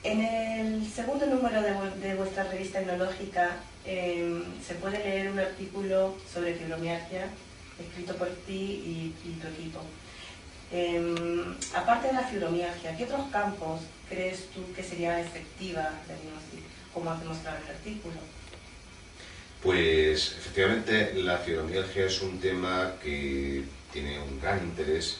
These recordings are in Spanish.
En el segundo número de vuestra revista etnológica se puede leer un artículo sobre fibromialgia escrito por ti y tu equipo. Aparte de la fibromialgia, ¿qué otros campos crees tú que sería efectiva la diagnosis, como has demostrado en el artículo? Pues efectivamente la fibromialgia es un tema que tiene un gran interés.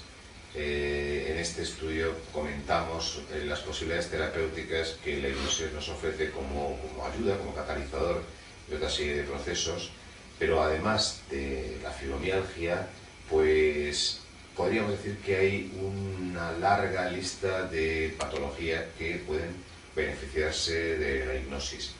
En este estudio comentamos las posibilidades terapéuticas que la hipnosis nos ofrece como ayuda, como catalizador de otra serie de procesos, pero además de la fibromialgia, pues podríamos decir que hay una larga lista de patologías que pueden beneficiarse de la hipnosis.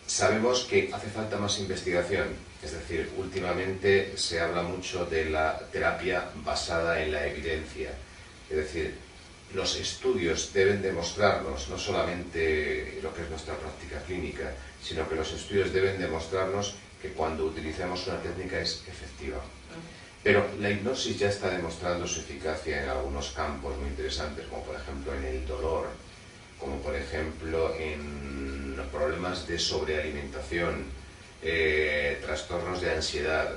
Sabemos que hace falta más investigación, es decir, últimamente se habla mucho de la terapia basada en la evidencia, es decir, los estudios deben demostrarnos no solamente lo que es nuestra práctica clínica, sino que los estudios deben demostrarnos que cuando utilicemos una técnica es efectiva. Pero la hipnosis ya está demostrando su eficacia en algunos campos muy interesantes, como por ejemplo en el dolor, como por ejemplo en los problemas de sobrealimentación, trastornos de ansiedad.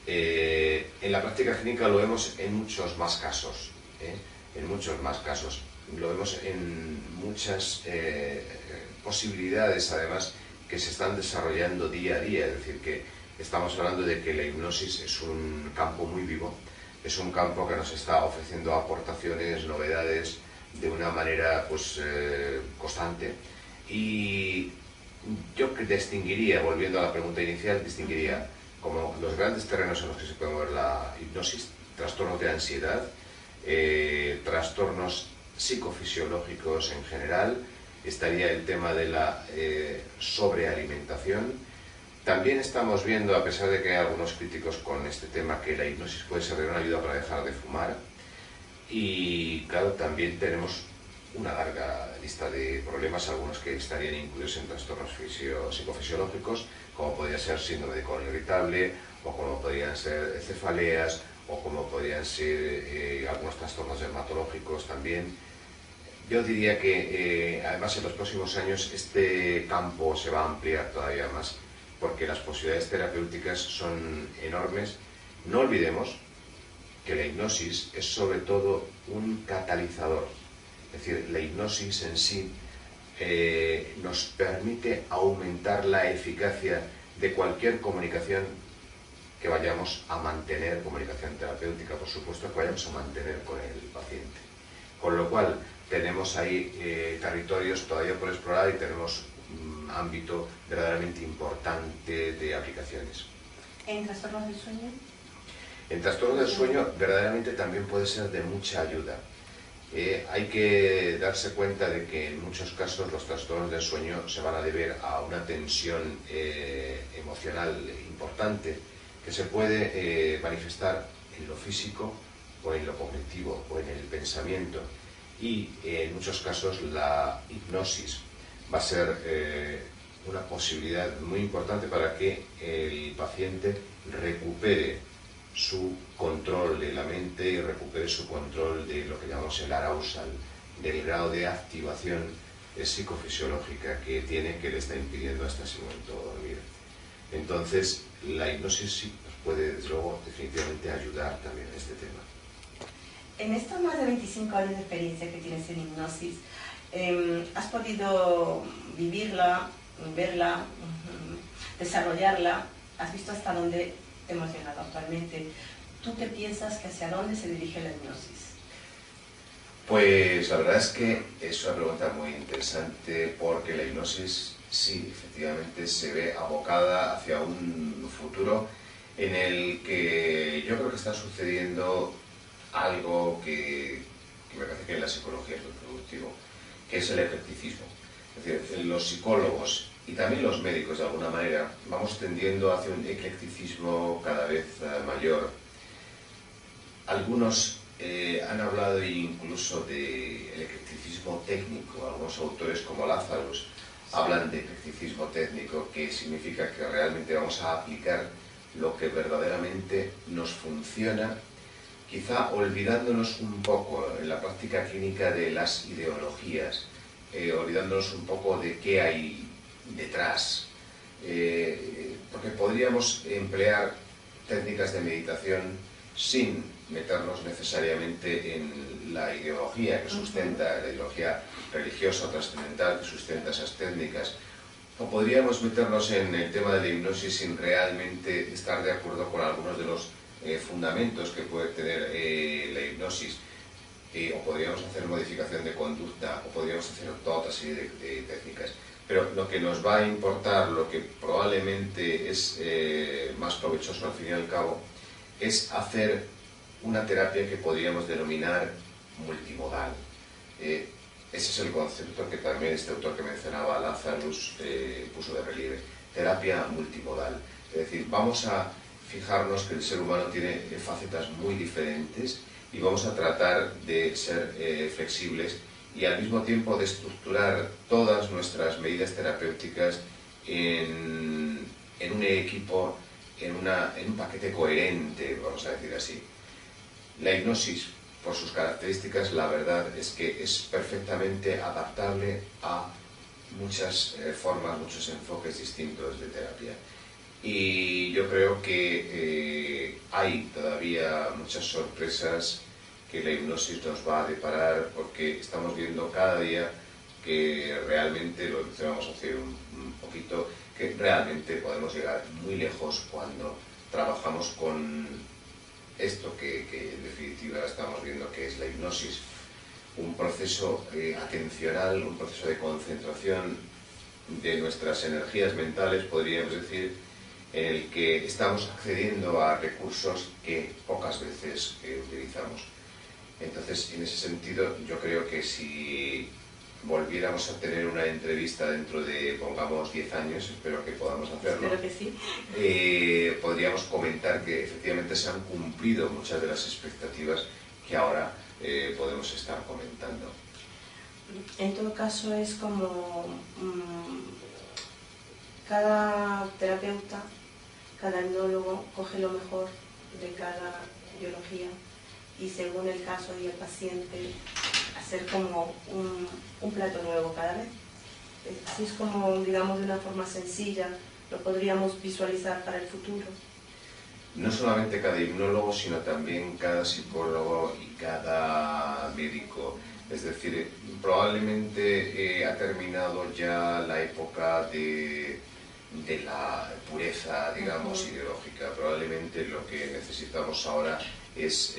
En la práctica clínica lo vemos en muchos más casos, en muchos más casos. Lo vemos en muchas posibilidades, además, que se están desarrollando día a día. Es decir, que estamos hablando de que la hipnosis es un campo muy vivo, es un campo que nos está ofreciendo aportaciones, novedades, de una manera pues constante. Y yo distinguiría, volviendo a la pregunta inicial, distinguiría como los grandes terrenos en los que se puede mover la hipnosis: trastornos de ansiedad, trastornos psicofisiológicos en general, estaría el tema de la sobrealimentación. También estamos viendo, a pesar de que hay algunos críticos con este tema, que la hipnosis puede ser de una ayuda para dejar de fumar. Y claro, también tenemos una larga lista de problemas, algunos que estarían incluidos en trastornos psicofisiológicos, como podría ser síndrome de colon irritable, o como podrían ser cefaleas, o como podrían ser algunos trastornos dermatológicos también. Yo diría que además en los próximos años este campo se va a ampliar todavía más, porque las posibilidades terapéuticas son enormes. No olvidemos que la hipnosis es sobre todo un catalizador, es decir, la hipnosis en sí nos permite aumentar la eficacia de cualquier comunicación que vayamos a mantener, comunicación terapéutica, por supuesto, que vayamos a mantener con el paciente. Con lo cual, tenemos ahí territorios todavía por explorar y tenemos un ámbito verdaderamente importante de aplicaciones. ¿En trastornos del sueño? En trastornos del sueño verdaderamente también puede ser de mucha ayuda. Hay que darse cuenta de que en muchos casos los trastornos del sueño se van a deber a una tensión emocional importante que se puede manifestar en lo físico o en lo cognitivo o en el pensamiento. Y en muchos casos la hipnosis va a ser una posibilidad muy importante para que el paciente recupere su control de la mente y recupere su control de lo que llamamos el arousal, del grado de activación psicofisiológica que tiene, que le está impidiendo hasta ese momento dormir. Entonces, la hipnosis sí nos puede, desde luego, definitivamente ayudar también en este tema. En estos más de 25 años de experiencia que tienes en hipnosis, ¿has podido vivirla, verla, desarrollarla? ¿Has visto hasta dónde hemos llegado actualmente? ¿Tú qué piensas que hacia dónde se dirige la hipnosis? Pues la verdad es que es una pregunta muy interesante, porque la hipnosis sí, efectivamente se ve abocada hacia un futuro en el que yo creo que está sucediendo algo que me parece que en la psicología es muy productivo, que es el eclecticismo. Es decir, los psicólogos y también los médicos, de alguna manera, vamos tendiendo hacia un eclecticismo cada vez mayor. Algunos han hablado incluso del eclecticismo técnico. Algunos autores, como Lazarus, hablan de eclecticismo técnico, que significa que realmente vamos a aplicar lo que verdaderamente nos funciona, quizá olvidándonos un poco en la práctica clínica de las ideologías, olvidándonos un poco de qué hay detrás, porque podríamos emplear técnicas de meditación sin meternos necesariamente en la ideología que sustenta, la ideología religiosa o trascendental que sustenta esas técnicas, o podríamos meternos en el tema de la hipnosis sin realmente estar de acuerdo con algunos de los fundamentos que puede tener la hipnosis, o podríamos hacer modificación de conducta, o podríamos hacer toda otra serie de técnicas. Pero lo que nos va a importar, lo que probablemente es más provechoso al fin y al cabo, es hacer una terapia que podríamos denominar multimodal. Ese es el concepto que también este autor que mencionaba, Lazarus, puso de relieve. Terapia multimodal. Es decir, vamos a fijarnos que el ser humano tiene facetas muy diferentes y vamos a tratar de ser flexibles y al mismo tiempo de estructurar todas nuestras medidas terapéuticas en un equipo, en un paquete coherente, vamos a decir así. La hipnosis, por sus características, la verdad es que es perfectamente adaptable a muchas formas, muchos enfoques distintos de terapia. Y yo creo que hay todavía muchas sorpresas que la hipnosis nos va a deparar, porque estamos viendo cada día que realmente, lo mencionamos hace un poquito, que realmente podemos llegar muy lejos cuando trabajamos con esto que en definitiva estamos viendo que es la hipnosis, un proceso atencional, un proceso de concentración de nuestras energías mentales, podríamos decir, en el que estamos accediendo a recursos que pocas veces utilizamos. Entonces, en ese sentido, yo creo que si volviéramos a tener una entrevista dentro de, pongamos, 10 años, espero que podamos hacerlo. Espero que sí. Podríamos comentar que efectivamente se han cumplido muchas de las expectativas que ahora podemos estar comentando. En todo caso, es como cada terapeuta, cada hipnólogo coge lo mejor de cada biología y según el caso y el paciente hacer como un plato nuevo cada vez. Así es como, digamos, de una forma sencilla lo podríamos visualizar para el futuro. No solamente cada hipnólogo, sino también cada psicólogo y cada médico. Es decir, probablemente ha terminado ya la época de la pureza, digamos, ideológica. Probablemente lo que necesitamos ahora es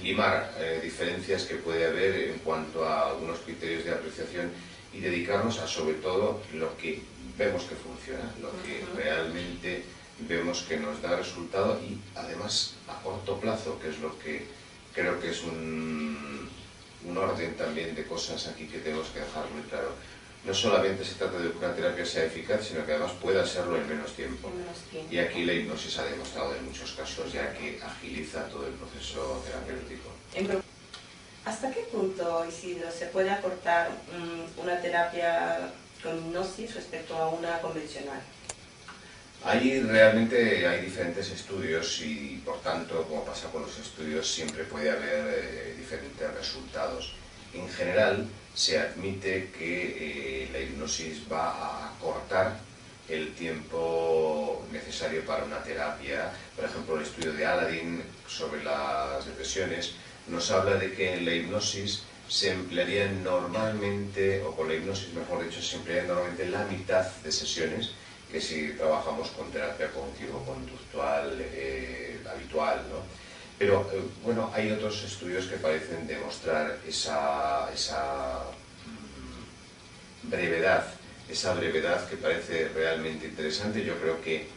limar diferencias que puede haber en cuanto a algunos criterios de apreciación y dedicarnos a, sobre todo, lo que vemos que funciona, lo que realmente vemos que nos da resultado y, además, a corto plazo, que es lo que creo que es un orden también de cosas aquí que tenemos que dejar muy claro. No solamente se trata de que una terapia sea eficaz, sino que además pueda serlo en menos tiempo. Y aquí la hipnosis ha demostrado en muchos casos ya que agiliza todo el proceso terapéutico. ¿Hasta qué punto, Isidro, se puede acortar una terapia con hipnosis respecto a una convencional? Ahí realmente hay diferentes estudios y, por tanto, como pasa con los estudios, siempre puede haber diferentes resultados. En general, se admite que la hipnosis va a acortar el tiempo necesario para una terapia. Por ejemplo, el estudio de Aladdin sobre las depresiones nos habla de que en la hipnosis se emplearían normalmente, o con la hipnosis mejor dicho, se emplearían normalmente la mitad de sesiones que si trabajamos con terapia cognitivo-conductual habitual, ¿no? Pero, bueno, hay otros estudios que parecen demostrar esa brevedad que parece realmente interesante. Yo creo que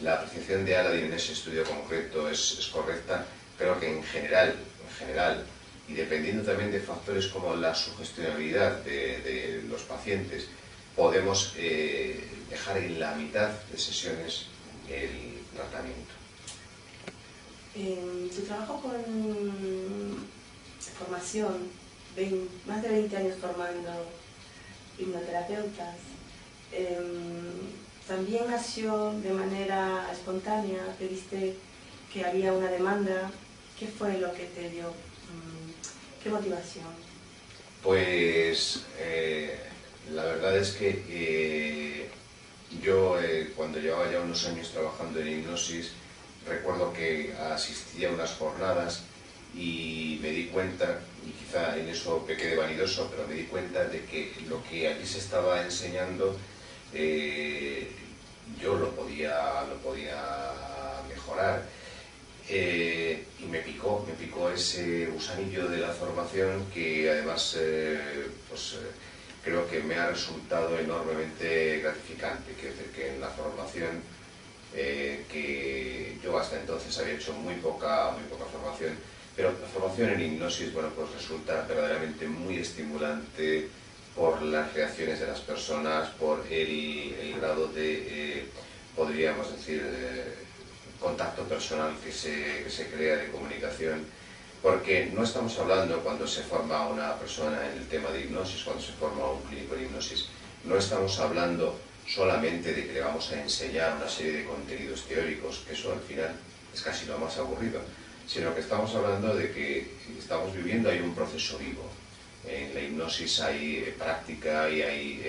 la apreciación de Aladdin en ese estudio concreto es correcta. Creo que en general, y dependiendo también de factores como la sugestionabilidad de los pacientes, podemos dejar en la mitad de sesiones el tratamiento. Tu trabajo con formación, más de 20 años formando hipnoterapeutas, también nació de manera espontánea, que viste que había una demanda. ¿Qué fue lo que te dio? ¿Qué motivación? Pues Pues la verdad es que yo cuando llevaba ya unos años trabajando en hipnosis, recuerdo que asistía a unas jornadas y me di cuenta, y quizá en eso pequé de vanidoso, pero me di cuenta de que lo que allí se estaba enseñando yo lo podía mejorar. Y me picó ese gusanillo de la formación que además creo que me ha resultado enormemente gratificante. Quiero decir que en la formación, que yo hasta entonces había hecho muy poca formación, pero la formación en hipnosis, bueno, pues resulta verdaderamente muy estimulante por las reacciones de las personas, por el grado de, podríamos decir, contacto personal que se crea de comunicación, porque no estamos hablando cuando se forma una persona en el tema de hipnosis, cuando se forma un clínico en hipnosis, no estamos hablando solamente de que le vamos a enseñar una serie de contenidos teóricos, que eso al final es casi lo más aburrido, sino que estamos hablando de que estamos viviendo ahí un proceso vivo. En la hipnosis hay práctica y hay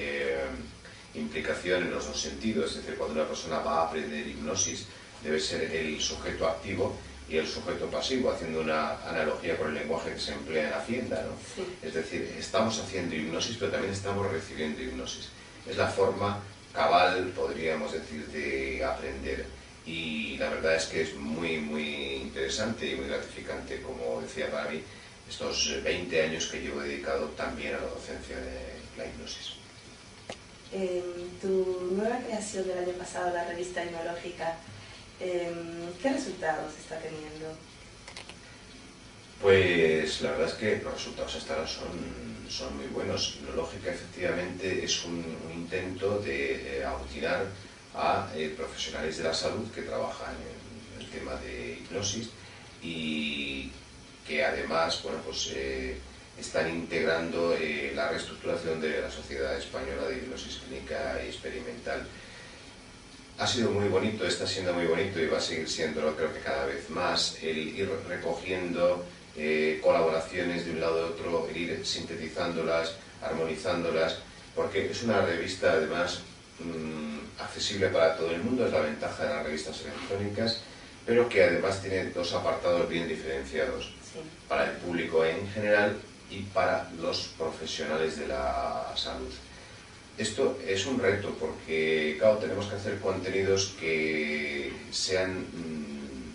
implicación en los dos sentidos, es decir, cuando una persona va a aprender hipnosis debe ser el sujeto activo y el sujeto pasivo, haciendo una analogía con el lenguaje que se emplea en Hacienda, ¿no? Sí. Es decir, estamos haciendo hipnosis, pero también estamos recibiendo hipnosis. Es la forma cabal, podríamos decir, de aprender. Y la verdad es que es muy interesante y muy gratificante, como decía, para mí, estos 20 años que llevo dedicado también a la docencia de la hipnosis. Tu nueva creación del año pasado, la revista Hipnológica, ¿qué resultados está teniendo? Pues la verdad es que los resultados hasta ahora son muy buenos. Hipnológica efectivamente es un intento de aglutinar a profesionales de la salud que trabajan en el tema de hipnosis y que además, bueno, pues están integrando la reestructuración de la Sociedad Española de Hipnosis Clínica y Experimental. Ha sido muy bonito, está siendo muy bonito y va a seguir siendo, creo que cada vez más, el ir recogiendo colaboraciones de un lado a otro, el ir sintetizándolas, armonizándolas, porque es una revista además accesible para todo el mundo, es la ventaja de las revistas electrónicas, pero que además tiene dos apartados bien diferenciados, sí, para el público en general y para los profesionales de la salud. Esto es un reto porque, claro, tenemos que hacer contenidos que sean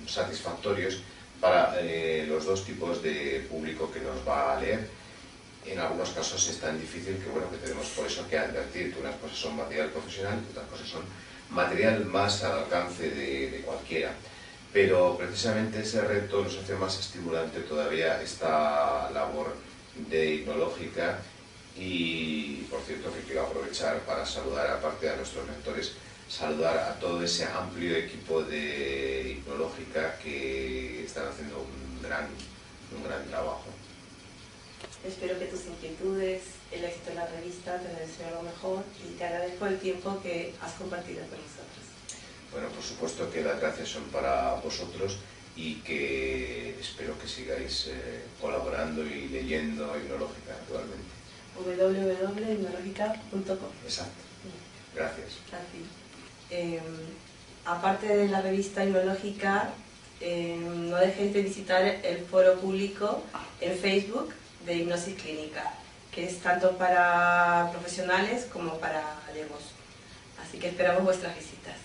satisfactorios para los dos tipos de público que nos va a leer. En algunos casos es tan difícil que, bueno, que tenemos por eso que advertir que unas cosas son material profesional y otras cosas son material más al alcance de cualquiera. Pero precisamente ese reto nos hace más estimulante todavía esta labor de Hipnológica. Y por cierto que quiero aprovechar para saludar, aparte de a nuestros lectores, saludar a todo ese amplio equipo de Hipnológica que están haciendo un gran trabajo. Espero que tus inquietudes, el éxito de la revista, te deseo lo mejor y te agradezco el tiempo que has compartido con nosotros. Bueno, por supuesto que las gracias son para vosotros y que espero que sigáis colaborando y leyendo Hipnológica actualmente. www.hipnológica.com. Exacto. Gracias. Aparte de la revista Hipnológica, no dejéis de visitar el foro público en Facebook de Hipnosis Clínica, que es tanto para profesionales como para legos. Así que esperamos vuestras visitas.